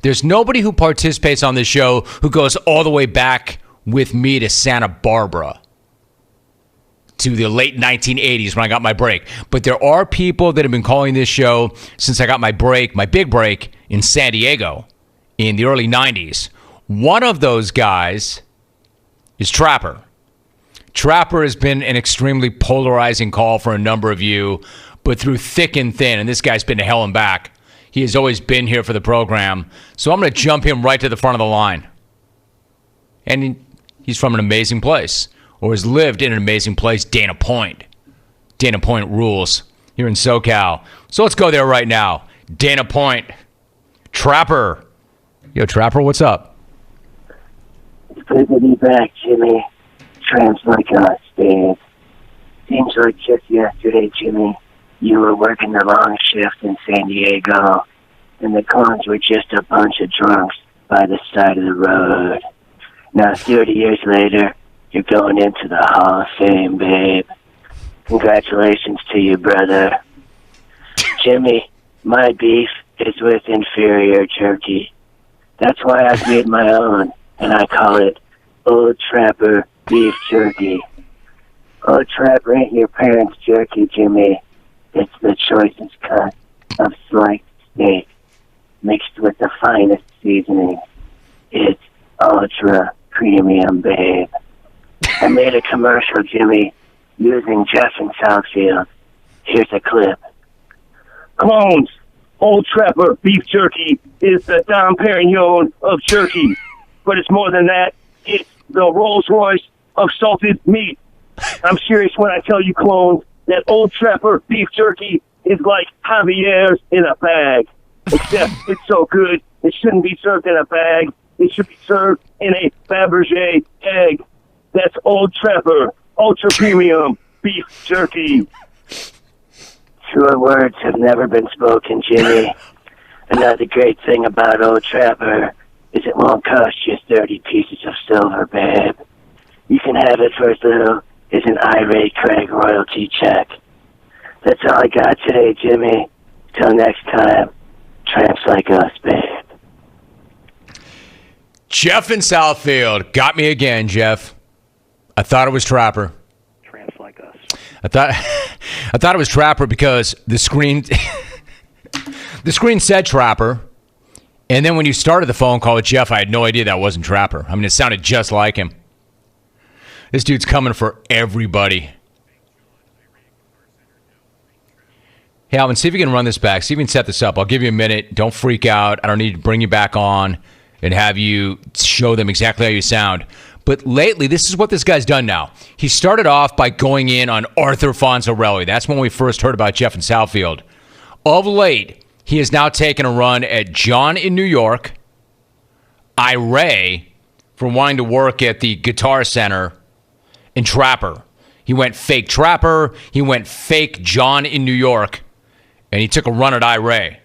There's nobody who participates on this show who goes all the way back with me to Santa Barbara, to the late 1980s when I got my break. But there are people that have been calling this show since I got my break, my big break, in San Diego in the early 90s. One of those guys is Trapper. Trapper has been an extremely polarizing call for a number of you, but through thick and thin, and this guy's been to hell and back, he has always been here for the program. So I'm going to jump him right to the front of the line. And he's from an amazing place, or has lived in an amazing place, Dana Point. Dana Point rules here in SoCal. So let's go there right now. Dana Point. Trapper. Yo, Trapper, what's up? It's good to be back, Jimmy. Tramps like us, Dave. Seems like just yesterday, Jimmy, you were working the long shift in San Diego, and the clones were just a bunch of drunks by the side of the road. Now, 30 years later, you're going into the Hall of Fame, babe. Congratulations to you, brother. Jimmy, my beef is with inferior jerky. That's why I've made my own, and I call it Old Trapper Beef Jerky. Old Trapper ain't your parents' jerky, Jimmy. It's the choicest cut of sliced steak mixed with the finest seasoning. It's ultra premium, babe. I made a commercial, Jimmy, using Jeff in Southfield. Here's a clip. Clones, Old Trapper Beef Jerky is the Dom Perignon of jerky. But it's more than that. It's the Rolls Royce of salted meat. I'm serious when I tell you, clones, that Old Trapper Beef Jerky is like Javier's in a bag. Except it's so good, it shouldn't be served in a bag. It should be served in a Fabergé egg. That's Old Trapper, ultra premium beef jerky. Truer words have never been spoken, Jimmy. Another great thing about Old Trapper is it won't cost you 30 pieces of silver, babe. You can have it for as little as an irate Craig royalty check. That's all I got today, Jimmy. Till next time, tramps like us, babe. Jeff in Southfield. Got me again, Jeff. I thought it was Trapper. Tramps like us. I thought it was Trapper because the screen said Trapper. And then when you started the phone call with Jeff, I had no idea that wasn't Trapper. I mean, it sounded just like him. This dude's coming for everybody. Hey, Alvin, see if you can run this back. See if you can set this up. I'll give you a minute. Don't freak out. I don't need to bring you back on and have you show them exactly how you sound. But lately, this is what this guy's done now. He started off by going in on Arthur Fonzarelli. That's when we first heard about Jeff in Southfield. Of late, he has now taken a run at John in New York, Ray for wanting to work at the Guitar Center, and Trapper. He went fake Trapper. He went fake John in New York, and he took a run at Ray.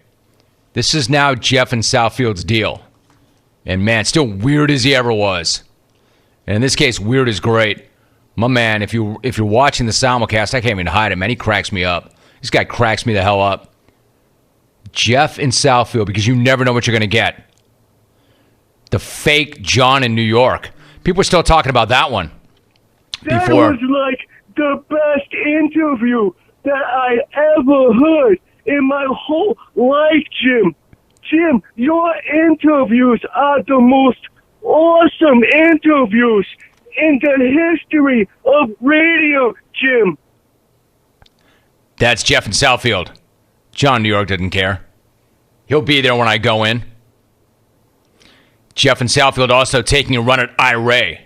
This is now Jeff in Southfield's deal. And man, still weird as he ever was. And in this case, weird is great. My man, if you're watching the simulcast, I can't even hide him, man. He cracks me up. This guy cracks me the hell up. Jeff in Southfield, because you never know what you're going to get. The fake John in New York. People are still talking about that one. That was like the best interview that I ever heard in my whole life, Jim. Jim, your interviews are the most awesome interviews in the history of radio, Jim. That's Jeff in Southfield. John in New York didn't care. He'll be there when I go in. Jeff in Southfield also taking a run at Ray.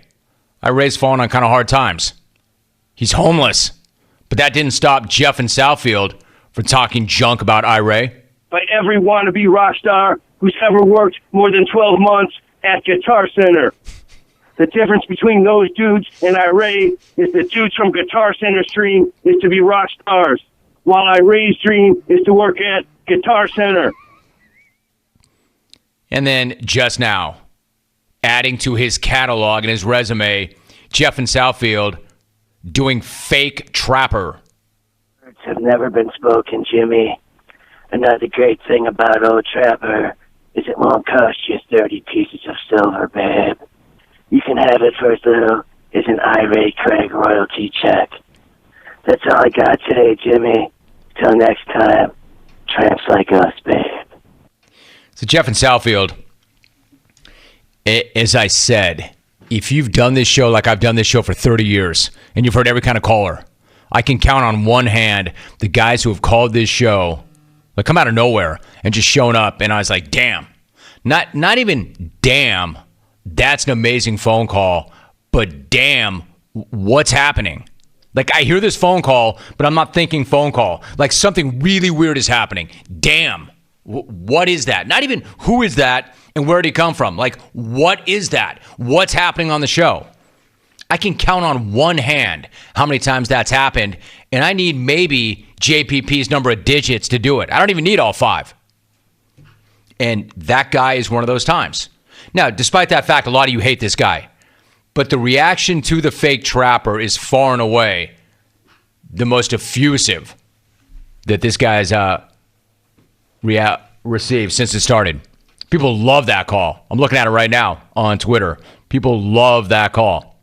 Ray's fallen on kind of hard times. He's homeless. But that didn't stop Jeff in Southfield from talking junk about Ray. By every wannabe rock star who's ever worked more than 12 months at Guitar Center. The difference between those dudes and Ray is the dudes from Guitar Center's dream is to be rock stars, while Ray's dream is to work at Guitar Center. And then just now, adding to his catalog and his resume, Jeff in Southfield doing fake Trapper. Words have never been spoken, Jimmy. Another great thing about Old Trapper it won't cost you 30 pieces of silver, babe. You can have it for as little as an irate Craig royalty check. That's all I got today, Jimmy. Till next time, tramps like us, babe. So Jeff in Southfield, as I said, if you've done this show like I've done this show for 30 years, and you've heard every kind of caller, I can count on one hand the guys who have called this show, like come out of nowhere and just shown up, and I was like, damn. Not even damn, that's an amazing phone call, but damn, what's happening? Like, I hear this phone call, but I'm not thinking phone call. Like, something really weird is happening. Damn, what is that? Not even who is that and where did he come from? Like, what is that? What's happening on the show? I can count on one hand how many times that's happened, and I need maybe JPP's number of digits to do it. I don't even need all 5. And that guy is one of those times. Now, despite that fact, a lot of you hate this guy. But the reaction to the fake trapper is far and away the most effusive that this guy's received since it started. People love that call. I'm looking at it right now on Twitter. People love that call.